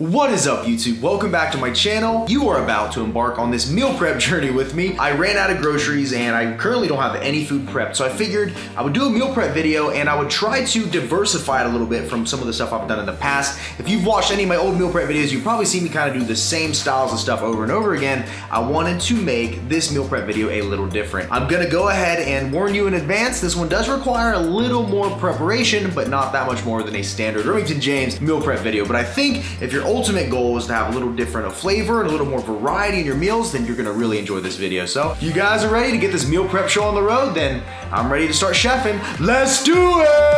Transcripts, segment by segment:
What is up, YouTube? Welcome back to my channel. You are about to embark on this meal prep journey with me. I ran out of groceries and I currently don't have any food prepped, so I figured I would do a meal prep video and I would try to diversify it a little bit from some of the stuff I've done in the past. If you've watched any of my old meal prep videos, you've probably seen me kind of do the same styles of stuff over and over again. I wanted to make this meal prep video a little different. I'm gonna go ahead and warn you in advance, this one does require a little more preparation, but not that much more than a standard Remington James meal prep video. But I think if your ultimate goal is to have a little different of flavor and a little more variety in your meals, then you're gonna really enjoy this video. So if you guys are ready to get this meal prep show on the road, then I'm ready to start chefing. Let's do it!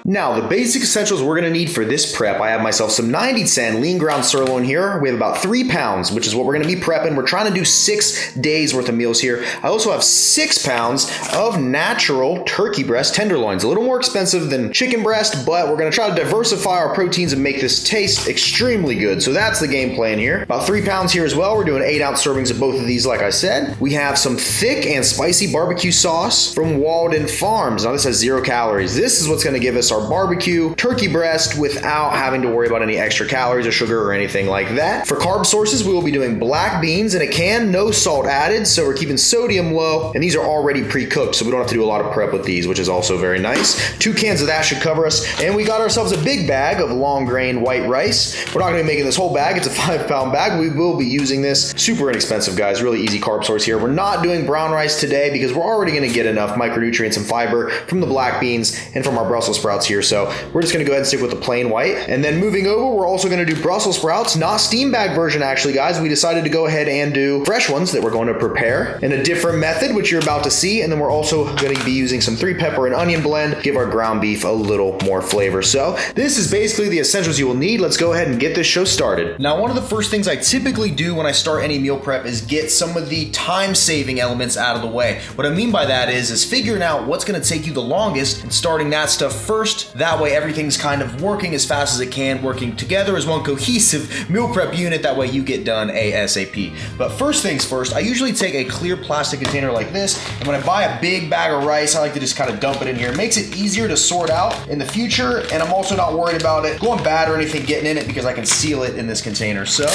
Now, the basic essentials we're gonna need for this prep, I have myself some 90-10 lean ground sirloin here. We have about 3 pounds, which is what we're gonna be prepping. We're trying to do 6 days worth of meals here. I also have 6 pounds of natural turkey breast tenderloins. A little more expensive than chicken breast, but we're gonna try to diversify our proteins and make this taste extremely good. So that's the game plan here. About 3 pounds here as well. We're doing 8-ounce servings of both of these, like I said. We have some thick and spicy barbecue sauce from Walden Farms. Now this has 0 calories. This is what's gonna give us our barbecue turkey breast without having to worry about any extra calories or sugar or anything like that. For carb sources, we will be doing black beans in a can, no salt added, so we're keeping sodium low, and these are already pre-cooked, so we don't have to do a lot of prep with these, which is also very nice. 2 cans of that should cover us, and we got ourselves a big bag of long grain white rice. We're not gonna be making this whole bag, it's a 5-pound bag. We will be using this. Super inexpensive, guys, really easy carb source here. We're not doing brown rice today because we're already gonna get enough micronutrients and fiber from the black beans and from our Brussels sprouts here. So we're just gonna go ahead and stick with the plain white. And then moving over, we're also gonna do Brussels sprouts, not steam bag version actually, guys. We decided to go ahead and do fresh ones that we're going to prepare in a different method, which you're about to see. And then we're also gonna be using some 3 pepper and onion blend, give our ground beef a little more flavor. So this is basically the essentials you will need. Let's go ahead and get this show started. Now, one of the first things I typically do when I start any meal prep is get some of the time-saving elements out of the way. What I mean by that is figuring out what's gonna take you the longest and starting that stuff first. That way everything's kind of working as fast as it can, working together as one cohesive meal prep unit. That way you get done ASAP. But first things first, I usually take a clear plastic container like this, and when I buy a big bag of rice, I like to just kind of dump it in here. It makes it easier to sort out in the future, and I'm also not worried about it going bad or anything getting in it because I can seal it in this container. So,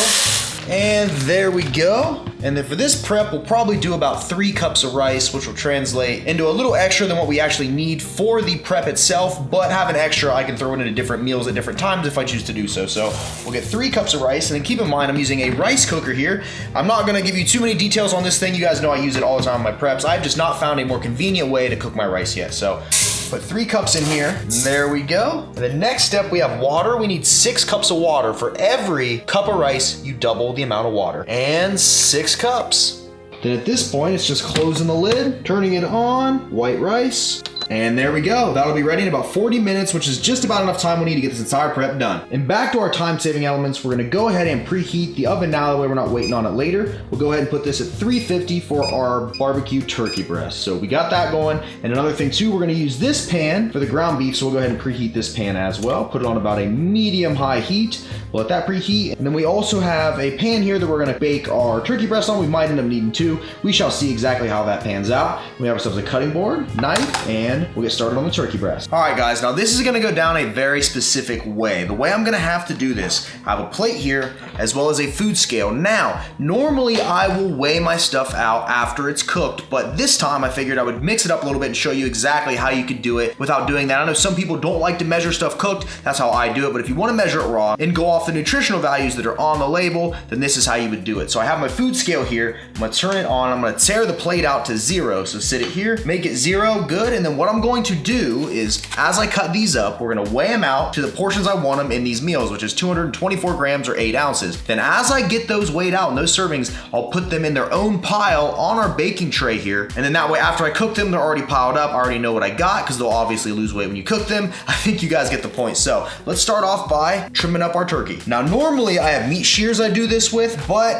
and there we go. And then for this prep, we'll probably do about 3 cups of rice, which will translate into a little extra than what we actually need for the prep itself, but have an extra I can throw it into different meals at different times if I choose to do so. So we'll get 3 cups of rice, and then keep in mind I'm using a rice cooker here. I'm not gonna give you too many details on this thing. You guys know I use it all the time in my preps. I've just not found a more convenient way to cook my rice yet. So put 3 cups in here. There we go. And the next step, we have water. We need 6 cups of water. For every cup of rice, you double the amount of water. And 6 cups. Then at this point, it's just closing the lid, turning it on, white rice, and there we go. That'll be ready in about 40 minutes, which is just about enough time we need to get this entire prep done. And back to our time-saving elements, we're gonna go ahead and preheat the oven now, that way we're not waiting on it later. We'll go ahead and put this at 350 for our barbecue turkey breast. So we got that going. And another thing too, we're gonna use this pan for the ground beef, so we'll go ahead and preheat this pan as well. Put it on about a medium-high heat. We'll let that preheat. And then we also have a pan here that we're gonna bake our turkey breast on. We might end up needing 2. We shall see exactly how that pans out. We have ourselves a cutting board, knife, and we'll get started on the turkey breast. All right, guys, now this is gonna go down a very specific way. The way I'm gonna have to do this, I have a plate here as well as a food scale. Now, normally I will weigh my stuff out after it's cooked, but this time I figured I would mix it up a little bit and show you exactly how you could do it without doing that. I know some people don't like to measure stuff cooked. That's how I do it, but if you wanna measure it raw and go off the nutritional values that are on the label, then this is how you would do it. So I have my food scale here. I'm gonna turn it on. I'm gonna tear the plate out to 0. So sit it here, make it 0, good. And then what I'm going to do is, as I cut these up, we're gonna weigh them out to the portions I want them in these meals, which is 224 grams or 8 ounces. Then as I get those weighed out in those servings, I'll put them in their own pile on our baking tray here. And then that way, after I cook them, they're already piled up. I already know what I got, because they'll obviously lose weight when you cook them. I think you guys get the point. So let's start off by trimming up our turkey. Now, normally I have meat shears I do this with, but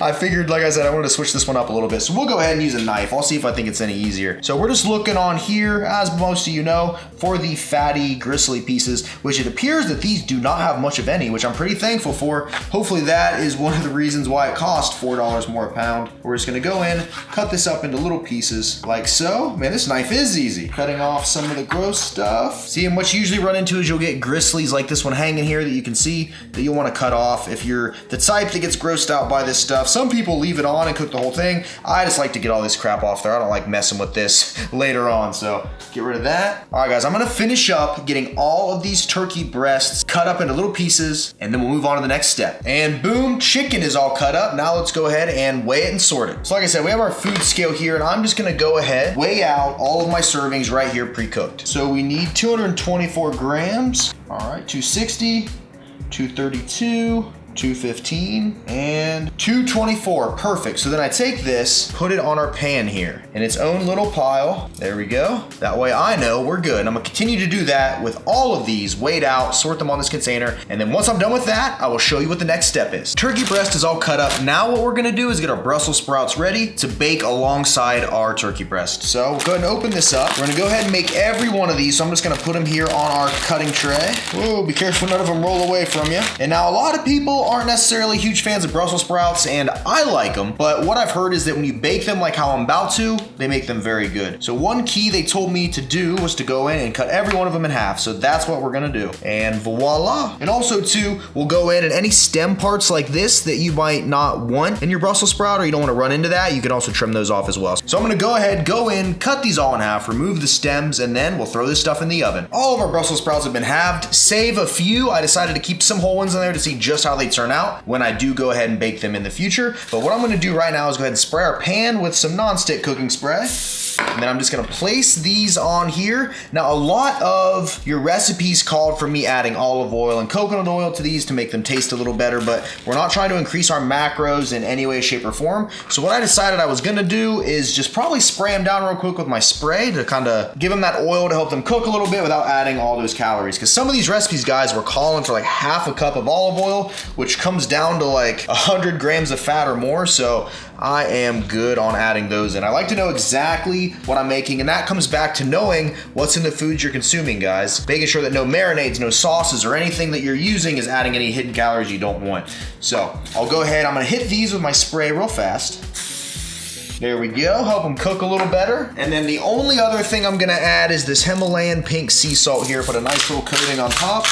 I figured, like I said, I wanted to switch this one up a little bit. So we'll go ahead and use a knife. I'll see if I think it's any easier. So we're just looking on here, as most of you know, for the fatty, gristly pieces, which it appears that these do not have much of any, which I'm pretty thankful for. Hopefully that is one of the reasons why it cost $4 more a pound. We're just gonna go in, cut this up into little pieces like so. Man, this knife is easy. Cutting off some of the gross stuff. See, and what you usually run into is you'll get gristlies like this one hanging here that you can see that you'll wanna cut off if you're the type that gets grossed out by this stuff. Some people leave it on and cook the whole thing. I just like to get all this crap off there. I don't like messing with this later on, so get rid of that. All right, guys, I'm gonna finish up getting all of these turkey breasts cut up into little pieces, and then we'll move on to the next step. And boom, chicken is all cut up. Now let's go ahead and weigh it and sort it. So like I said, we have our food scale here, and I'm just gonna go ahead, weigh out all of my servings right here pre-cooked. So we need 224 grams. All right, 260, 232, 215, and 224. Perfect. So then I take this, put it on our pan here in its own little pile. There we go. That way I know we're good. And I'm gonna continue to do that with all of these, weighed out, sort them on this container. And then once I'm done with that, I will show you what the next step is. Turkey breast is all cut up. Now what we're gonna do is get our Brussels sprouts ready to bake alongside our turkey breast. So we'll go ahead and open this up. We're gonna go ahead and make every one of these. So I'm just gonna put them here on our cutting tray. Whoa, be careful none of them roll away from you. And now a lot of people aren't necessarily huge fans of Brussels sprouts, and I like them, but what I've heard is that when you bake them like how I'm about to, they make them very good. So one key they told me to do was to go in and cut every one of them in half. So that's what we're gonna do. And voila. And also too, we'll go in and any stem parts like this that you might not want in your Brussels sprout, or you don't wanna run into that, you can also trim those off as well. So I'm gonna go ahead, go in, cut these all in half, remove the stems, and then we'll throw this stuff in the oven. All of our Brussels sprouts have been halved, save a few. I decided to keep some whole ones in there to see just how they turn out when I do go ahead and bake them in the future. But what I'm gonna do right now is go ahead and spray our pan with some non-stick cooking spray. And then I'm just gonna place these on here. Now, a lot of your recipes called for me adding olive oil and coconut oil to these to make them taste a little better, but we're not trying to increase our macros in any way, shape, or form. So what I decided I was gonna do is just probably spray them down real quick with my spray to kind of give them that oil to help them cook a little bit without adding all those calories. Because some of these recipes, guys, were calling for like half a cup of olive oil, which comes down to like 100 grams of fat or more. So I am good on adding those in. I like to know exactly what I'm making, and that comes back to knowing what's in the foods you're consuming, guys. Making sure that no marinades, no sauces, or anything that you're using is adding any hidden calories you don't want. So I'll go ahead, I'm gonna hit these with my spray real fast. There we go, help them cook a little better. And then the only other thing I'm gonna add is this Himalayan pink sea salt here, put a nice little coating on top.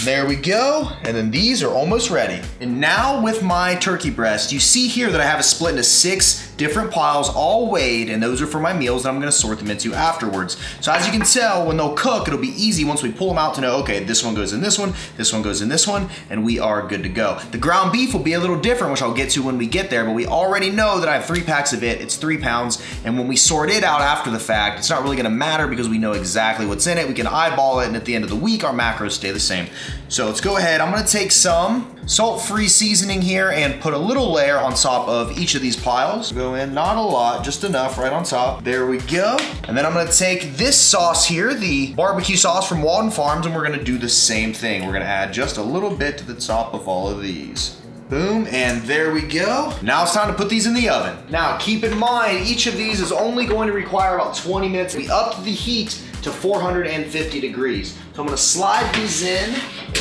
There we go, and then these are almost ready. And now with my turkey breast, you see here that I have it split into 6 different piles, all weighed, and those are for my meals that I'm gonna sort them into afterwards. So as you can tell, when they'll cook, it'll be easy once we pull them out to know, okay, this one goes in this one goes in this one, and we are good to go. The ground beef will be a little different, which I'll get to when we get there, but we already know that I have 3 packs of it, it's 3 pounds, and when we sort it out after the fact, it's not really gonna matter because we know exactly what's in it, we can eyeball it, and at the end of the week, our macros stay the same. So let's go ahead, I'm gonna take some salt-free seasoning here and put a little layer on top of each of these piles. Go in, not a lot, just enough right on top. There we go. And then I'm gonna take this sauce here, the barbecue sauce from Walden Farms, and we're gonna do the same thing. We're gonna add just a little bit to the top of all of these. Boom, and there we go. Now it's time to put these in the oven. Now keep in mind, each of these is only going to require about 20 minutes. We upped the heat to 450 degrees. So I'm gonna slide these in,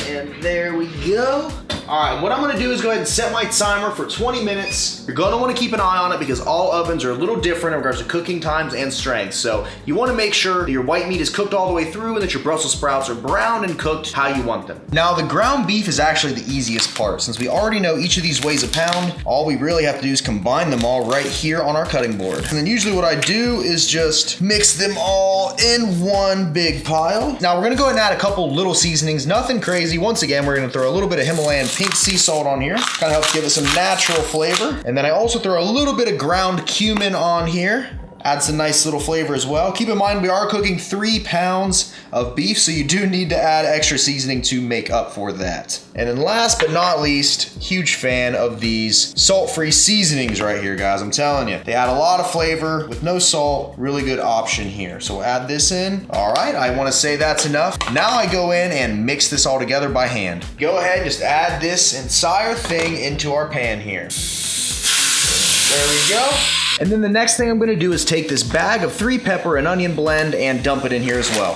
and there we go. All right, what I'm gonna do is go ahead and set my timer for 20 minutes. You're gonna wanna keep an eye on it because all ovens are a little different in regards to cooking times and strength. So you wanna make sure that your white meat is cooked all the way through and that your Brussels sprouts are browned and cooked how you want them. Now the ground beef is actually the easiest part. Since we already know each of these weighs a pound, all we really have to do is combine them all right here on our cutting board. And then usually what I do is just mix them all in one big pile. Now we're gonna go ahead and add a couple little seasonings, nothing crazy. Once again, we're gonna throw a little bit of Himalayan pink sea salt on here. Kind of helps give it some natural flavor. And then I also throw a little bit of ground cumin on here. Adds a nice little flavor as well. Keep in mind, we are cooking 3 pounds of beef, so you do need to add extra seasoning to make up for that. And then last but not least, huge fan of these salt-free seasonings right here, guys. I'm telling you, they add a lot of flavor with no salt. Really good option here. So we'll add this in. All right, I wanna say that's enough. Now I go in and mix this all together by hand. Go ahead, just add this entire thing into our pan here. There we go. And then the next thing I'm gonna do is take this bag of 3 pepper and onion blend and dump it in here as well.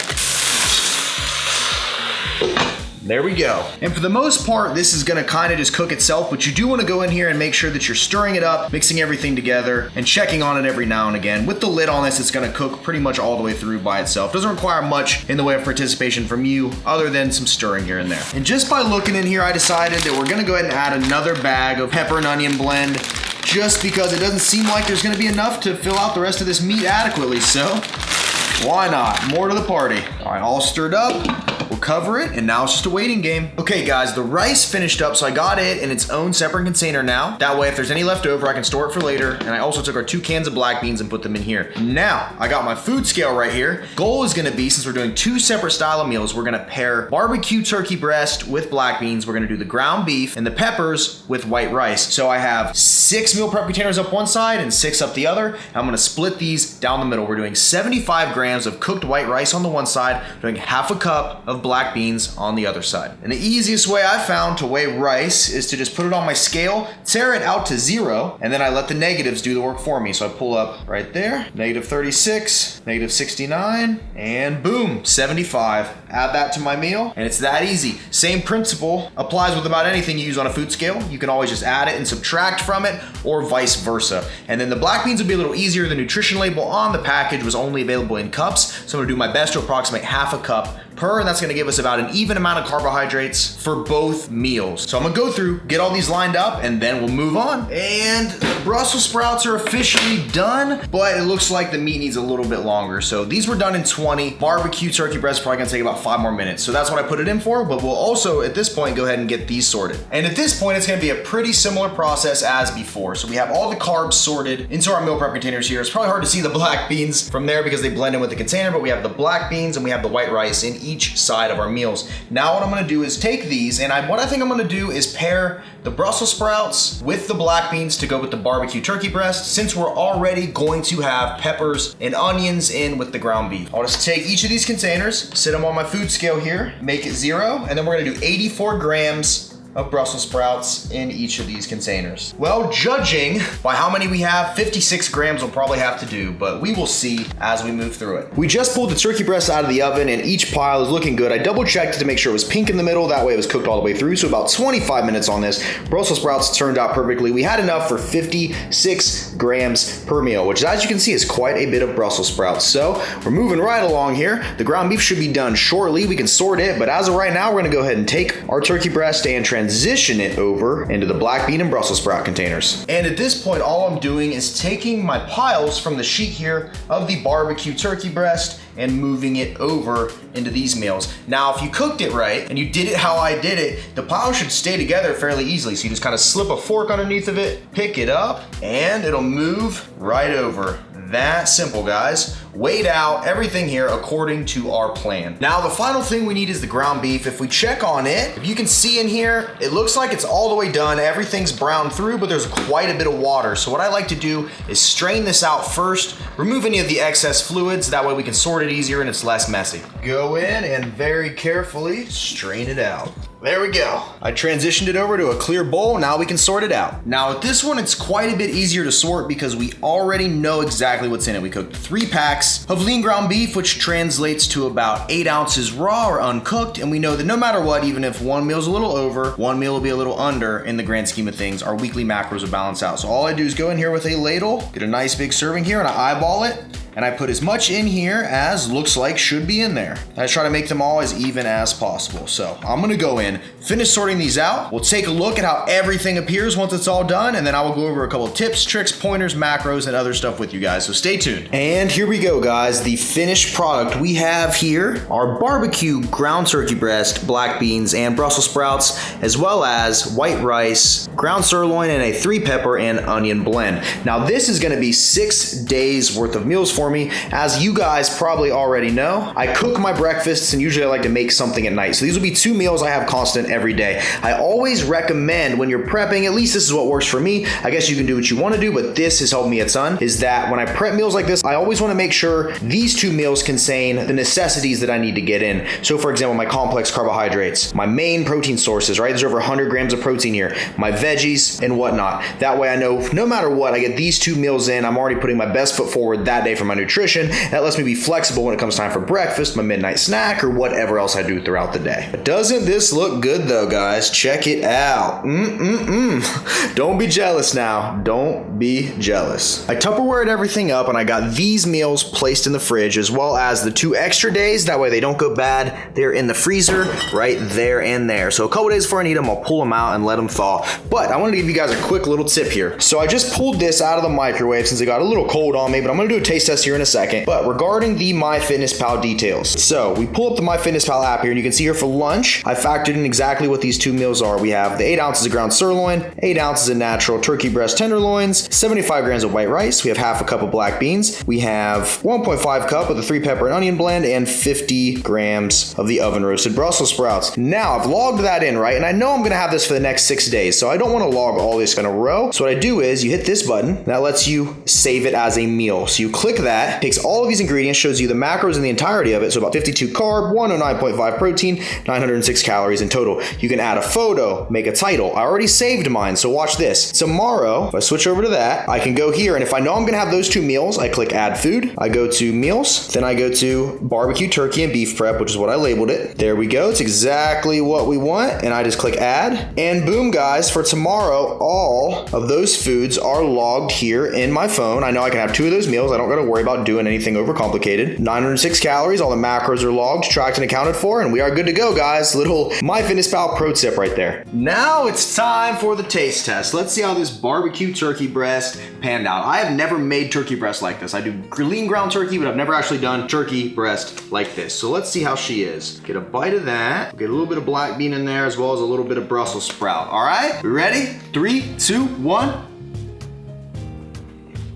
There we go. And for the most part, this is gonna kind of just cook itself, but you do wanna go in here and make sure that you're stirring it up, mixing everything together, and checking on it every now and again. With the lid on this, it's gonna cook pretty much all the way through by itself. Doesn't require much in the way of participation from you, other than some stirring here and there. And just by looking in here, I decided that we're gonna go ahead and add another bag of pepper and onion blend, just because it doesn't seem like there's gonna be enough to fill out the rest of this meat adequately, so why not? More to the party. All right, all stirred up. We'll cover it, and now it's just a waiting game. Okay guys, the rice finished up, so I got it in its own separate container now. That way, if there's any left over, I can store it for later. And I also took our 2 cans of black beans and put them in here. Now, I got my food scale right here. Goal is gonna be, since we're doing 2 separate style of meals, we're gonna pair barbecue turkey breast with black beans. We're gonna do the ground beef and the peppers with white rice. So I have 6 meal prep containers up one side and 6 up the other. I'm gonna split these down the middle. We're doing 75 grams of cooked white rice on the one side, doing half a cup of black beans on the other side. And the easiest way I found to weigh rice is to just put it on my scale, tear it out to 0, and then I let the negatives do the work for me. So I pull up right there, -36, -69, and boom, 75. Add that to my meal, and it's that easy. Same principle applies with about anything you use on a food scale. You can always just add it and subtract from it, or vice versa. And then the black beans will be a little easier. The nutrition label on the package was only available in cups, so I'm gonna do my best to approximate half a cup per, and that's gonna give us about an even amount of carbohydrates for both meals. So I'm gonna go through, get all these lined up, and then we'll move on. And the Brussels sprouts are officially done, but it looks like the meat needs a little bit longer. So these were done in 20. Barbecue turkey breast is probably gonna take about 5 more minutes. So that's what I put it in for, but we'll also, at this point, go ahead and get these sorted. And at this point, it's gonna be a pretty similar process as before. So we have all the carbs sorted into our meal prep containers here. It's probably hard to see the black beans from there because they blend in with the container, but we have the black beans and we have the white rice in each side of our meals. Now what I'm gonna do is take these, and what I think I'm gonna do is pair the Brussels sprouts with the black beans to go with the barbecue turkey breast, since we're already going to have peppers and onions in with the ground beef. I'll just take each of these containers, sit them on my food scale here, make it 0, and then we're gonna do 84 grams of Brussels sprouts in each of these containers. Well, judging by how many we have, 56 grams will probably have to do, but we will see as we move through it. We just pulled the turkey breast out of the oven, and each pile is looking good. I double checked it to make sure it was pink in the middle, that way it was cooked all the way through, so about 25 minutes on this. Brussels sprouts turned out perfectly. We had enough for 56 grams per meal, which as you can see is quite a bit of Brussels sprouts. So we're moving right along here. The ground beef should be done shortly. We can sort it, but as of right now, we're gonna go ahead and take our turkey breast and transition it over into the black bean and Brussels sprout containers. And at this point, all I'm doing is taking my piles from the sheet here of the barbecue turkey breast and moving it over into these meals. Now, if you cooked it right and you did it how I did it, the piles should stay together fairly easily. So you just kind of slip a fork underneath of it, pick it up, and it'll move right over. That simple, guys. Weighed out, everything here according to our plan. Now, the final thing we need is the ground beef. If we check on it, if you can see in here, it looks like it's all the way done. Everything's browned through, but there's quite a bit of water. So what I like to do is strain this out first, remove any of the excess fluids. That way we can sort it easier and it's less messy. Go in and very carefully strain it out. There we go. I transitioned it over to a clear bowl. Now we can sort it out. Now with this one, it's quite a bit easier to sort because we already know exactly what's in it. We cooked 3 packs of lean ground beef, which translates to about 8 ounces raw or uncooked. And we know that no matter what, even if one meal's a little over, one meal will be a little under in the grand scheme of things, our weekly macros will balance out. So all I do is go in here with a ladle, get a nice big serving here, and I eyeball it. And I put as much in here as looks like should be in there. I try to make them all as even as possible. So I'm gonna go in, finish sorting these out. We'll take a look at how everything appears once it's all done, and then I will go over a couple of tips, tricks, pointers, macros, and other stuff with you guys. So stay tuned. And here we go, guys. The finished product we have here are barbecue ground turkey breast, black beans, and Brussels sprouts, as well as white rice, ground sirloin, and a 3 pepper and onion blend. Now this is gonna be 6 days worth of meals for for me. As you guys probably already know, I cook my breakfasts and usually I like to make something at night. So these will be 2 meals I have constant every day. I always recommend when you're prepping, at least this is what works for me. I guess you can do what you want to do, but this has helped me a ton, is that when I prep meals like this, I always want to make sure these 2 meals contain the necessities that I need to get in. So for example, my complex carbohydrates, my main protein sources, right? There's over 100 grams of protein here, my veggies and whatnot. That way I know no matter what, I get these 2 meals in, I'm already putting my best foot forward that day for my nutrition. That lets me be flexible when it comes time for breakfast, my midnight snack, or whatever else I do throughout the day. Doesn't this look good though, guys? Check it out. Don't be jealous now. Don't be jealous. I Tupperwared everything up and I got these meals placed in the fridge as well as the 2 extra days. That way they don't go bad. They're in the freezer right there and there. So a couple days before I need them, I'll pull them out and let them thaw. But I wanted to give you guys a quick little tip here. So I just pulled this out of the microwave since it got a little cold on me, but I'm gonna do a taste test here in a second. But regarding the MyFitnessPal details. So we pull up the MyFitnessPal app here and you can see here for lunch, I factored in exactly what these 2 meals are. We have the 8 ounces of ground sirloin, 8 ounces of natural turkey breast tenderloins, 75 grams of white rice. We have half a cup of black beans. We have 1.5 cup of the 3 pepper and onion blend and 50 grams of the oven roasted Brussels sprouts. Now I've logged that in, right? And I know I'm gonna have this for the next 6 days, so I don't wanna log all this in a row. So what I do is you hit this button, that lets you save it as a meal. So you click that, takes all of these ingredients, shows you the macros and the entirety of it. So about 52 carb, 109.5 protein, 906 calories in total. You can add a photo, make a title. I already saved mine, so watch this. Tomorrow, if I switch over to that, I can go here, and if I know I'm gonna have those 2 meals, I click add food, I go to meals, then I go to barbecue turkey and beef prep, which is what I labeled it. There we go, it's exactly what we want, and I just click add, and boom guys, for tomorrow, all of those foods are logged here in my phone. I know I can have 2 of those meals, I don't gotta worry about doing anything overcomplicated. 906 calories, all the macros are logged, tracked and accounted for, and we are good to go guys. Little MyFitnessPal pro tip right there. Now it's time for the taste test. Let's see how this barbecue turkey breast panned out. I have never made turkey breast like this. I do lean ground turkey, but I've never actually done turkey breast like this. So let's see how she is. Get a bite of that. Get a little bit of black bean in there as well as a little bit of Brussels sprout. All right, we ready? 3, 2, 1.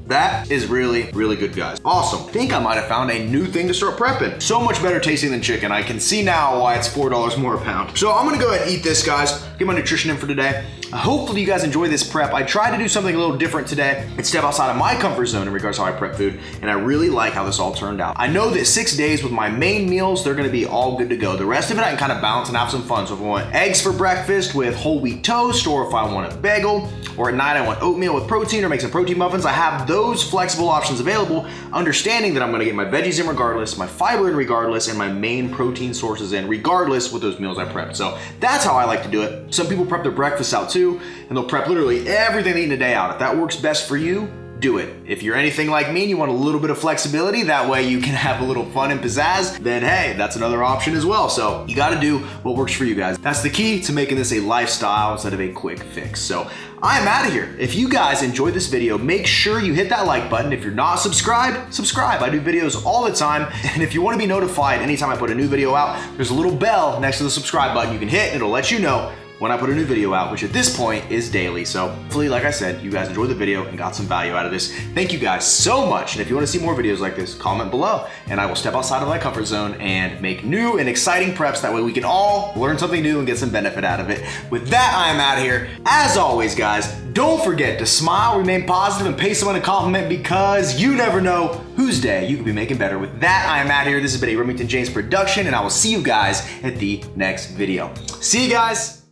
That is really, really good, guys. Awesome. I think I might have found a new thing to start prepping. So much better tasting than chicken. I can see now why it's $4 more a pound. So I'm gonna go ahead and eat this, guys. Get my nutrition in for today. Hopefully you guys enjoy this prep. I tried to do something a little different today and step outside of my comfort zone in regards to how I prep food, and I really like how this all turned out. I know that 6 days with my main meals, they're gonna be all good to go. The rest of it I can kind of balance and have some fun. So if I want eggs for breakfast with whole wheat toast, or if I want a bagel, or at night I want oatmeal with protein or make some protein muffins, I have those flexible options available, understanding that I'm gonna get my veggies in regardless, my fiber in regardless, and my main protein sources in regardless with those meals I prepped. So that's how I like to do it. Some people prep their breakfast out too, and they'll prep literally everything they eat in a day out. If that works best for you, do it. If you're anything like me and you want a little bit of flexibility, that way you can have a little fun and pizzazz, then hey, that's another option as well. So you gotta do what works for you guys. That's the key to making this a lifestyle instead of a quick fix. So I'm out of here. If you guys enjoyed this video, make sure you hit that like button. If you're not subscribed, subscribe. I do videos all the time. And if you wanna be notified anytime I put a new video out, there's a little bell next to the subscribe button you can hit and it'll let you know when I put a new video out, which at this point is daily. So hopefully, like I said, you guys enjoyed the video and got some value out of this. Thank you guys so much. And if you want to see more videos like this, comment below and I will step outside of my comfort zone and make new and exciting preps. That way we can all learn something new and get some benefit out of it. With that, I am out of here. As always, guys, don't forget to smile, remain positive, and pay someone a compliment because you never know whose day you could be making better. With that, I am out of here. This has been a Remington James production and I will see you guys at the next video. See you guys.